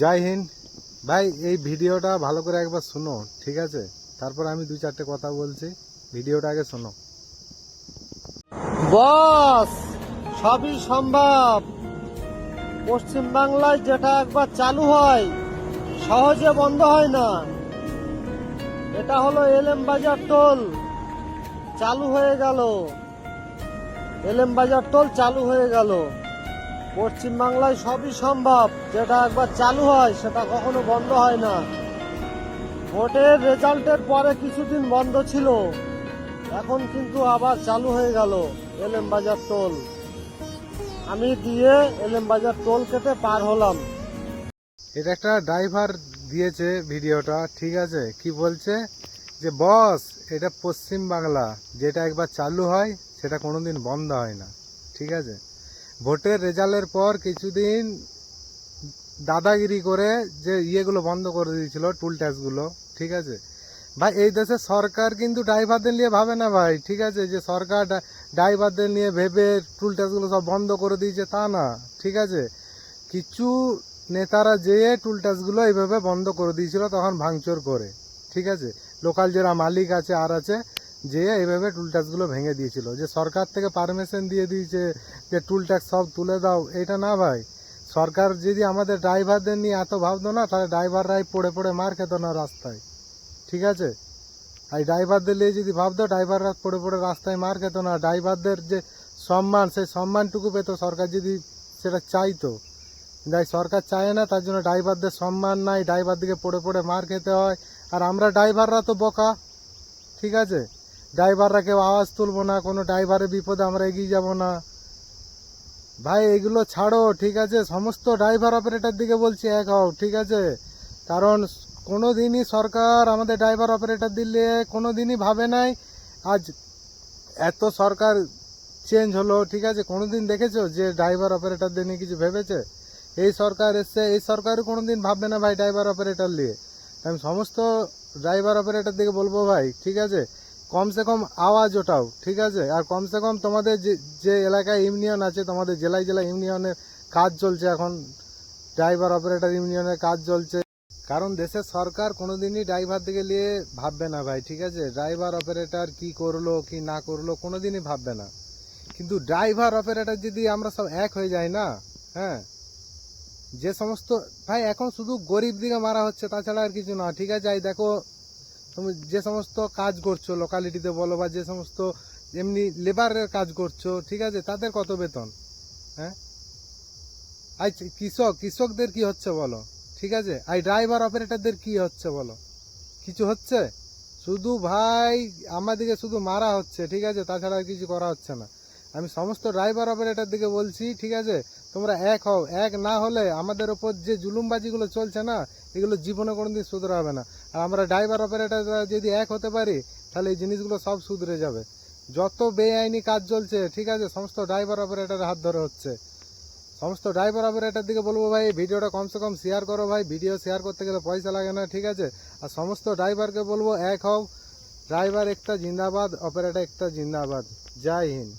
জয় হিন্দ ভাই। এই ভিডিওটা ভালো করে একবার শোনো, ঠিক আছে? তারপর আমি দুই চারটে কথা বলছি, ভিডিওটা আগে শোনো। বস, সবই সম্ভব। পশ্চিম বাংলায় যেটা একবার চালু হয় সহজে বন্ধ হয় না। এটা হলো এলএম বাজার টোল। চালু হয়ে গেল, এলএম বাজার টোল চালু হয়ে গেল। পশ্চিম বাংলায় সবই সম্ভব, যেটা একবার চালু হয় সেটা কখনো বন্ধ হয় না। ভোটের রেজাল্টের পরে কিছুদিন বন্ধ ছিল, এখন কিন্তু আবার চালু হয়ে গেল এলএম বাজার টোল। আমি দিয়ে এলএম বাজার টোল কেটে পার হলাম। এটা একটা ড্রাইভার দিয়েছে ভিডিওটা, ঠিক আছে? কি বলছে যে বস, এটা পশ্চিম বাংলা, যেটা একবার চালু হয় সেটা কোনোদিন বন্ধ হয় না, ঠিক আছে? ভোটের রেজাল্টের পর কিছুদিন দাদাগিরি করে যে ইয়েগুলো বন্ধ করে দিয়েছিল, টুল ট্যাক্সগুলো, ঠিক আছে ভাই? এই দেশের সরকার কিন্তু ড্রাইভারদের নিয়ে ভাবে না ভাই, ঠিক আছে? যে সরকার ড্রাইভারদের নিয়ে ভেবে টুল ট্যাক্সগুলো সব বন্ধ করে দিয়েছে তা না, ঠিক আছে? কিছু নেতারা যেয়ে টুল ট্যাক্সগুলো এইভাবে বন্ধ করে দিয়েছিল, তখন ভাঙচুর করে, ঠিক আছে? লোকাল যারা মালিক আছে আর আছে, যেয়ে এইভাবে টুল ট্যাক্সগুলো ভেঙে দিয়েছিল। যে সরকার থেকে পারমিশন দিয়ে দিয়েছে যে টুল ট্যাক্স সব তুলে দাও, এটা না ভাই। সরকার যদি আমাদের ড্রাইভারদের নিয়ে এত ভাবতো না, তাহলে ড্রাইভাররাই পড়ে পড়ে মার খেত না রাস্তায়, ঠিক আছে? আর ড্রাইভারদের নিয়ে যদি ভাবতো, ড্রাইভাররা পড়ে পড়ে রাস্তায় মার খেত না। ড্রাইভারদের যে সম্মান, সেই সম্মানটুকু পেতো সরকার যদি সেটা চাইতো। যাই সরকার চায় না, তার জন্য ড্রাইভারদের সম্মান নাই, ড্রাইভারদিকে পড়ে পড়ে মার খেতে হয়। আর আমরা ড্রাইভাররা তো বোকা, ঠিক আছে? ড্রাইভাররা কেউ আওয়াজ তুলবো না, কোনো ড্রাইভারের বিপদে আমরা এগিয়ে যাব না ভাই। এগুলো ছাড়ো, ঠিক আছে? সমস্ত ড্রাইভার অপারেটর দিকে বলছি এক হও, ঠিক আছে? কারণ কোনো দিনই সরকার আমাদের ড্রাইভার অপারেটর দিলে কোনো দিনই ভাবে নাই। আজ এত সরকার চেঞ্জ হলো, ঠিক আছে? কোনো দিন দেখেছো যে ড্রাইভার অপারেটরদের নিয়ে কিছু ভেবেছে? এই সরকার এসছে, এই সরকারও কোনো দিন ভাববে না ভাই ড্রাইভার অপারেটর নিয়ে। আমি সমস্ত ড্রাইভার অপারেটর দিকে বলবো ভাই, ঠিক আছে? কমসে কম আওয়াজ ওঠাও, ঠিক আছে? আর কমসে কম তোমাদের যে এলাকায় ইউনিয়ন আছে, তোমাদের জেলায় জেলায় ইউনিয়নের কাজ চলছে এখন, ড্রাইভার অপারেটর ইউনিয়নের কাজ চলছে। কারণ দেশের সরকার কোনোদিনই ড্রাইভার দিকে নিয়ে ভাববে না ভাই, ঠিক আছে? ড্রাইভার অপারেটর কি করলো কি না করলো কোনোদিনই ভাববে না। কিন্তু ড্রাইভার অপারেটর যদি আমরা সব এক হয়ে যাই না, হ্যাঁ, যে সমস্ত ভাই এখন শুধু গরিব দিকে মারা হচ্ছে, তাছাড়া আর কিছু না, ঠিক আছে? এই দেখো, তুমি যে সমস্ত কাজ করছো লোকালিটিতে বলো, বা যে সমস্ত এমনি লেবারের কাজ করছো, ঠিক আছে? তাদের কত বেতন? হ্যাঁ, আই কৃষকদের কি হচ্ছে বলো, ঠিক আছে? আই ড্রাইভার অপারেটরদের কি হচ্ছে বলো? কিছু হচ্ছে? শুধু ভাই আমাদেরকে শুধু মারা হচ্ছে, ঠিক আছে? তাছাড়া আর কিছু করা হচ্ছে না। আমি সমস্ত ড্রাইভার অপারেটর দিকে বলছি, ঠিক আছে? তোমরা এক হও। এক না হলে আমাদের ওপর যে জুলুমবাজিগুলো চলছে না, এগুলো জীবনে কোনোদিন শুধরে হবে না। আর আমরা ড্রাইভার অপারেটররা যদি এক হতে পারি, তাহলে এই জিনিসগুলো সব শুধরে যাবে। যত বেআইনি কাজ চলছে, ঠিক আছে, সমস্ত ড্রাইভার অপারেটরের হাত ধরে হচ্ছে। সমস্ত ড্রাইভার অপারেটর দিকে বলবো ভাই, ভিডিওটা কমসে কম শেয়ার করো ভাই। ভিডিও শেয়ার করতে গেলে পয়সা লাগে না, ঠিক আছে? আর সমস্ত ড্রাইভারকে বলবো এক হও। ড্রাইভার একটা জিন্দাবাদ, অপারেটর একটা জিন্দাবাদ। জয় হিন্দ।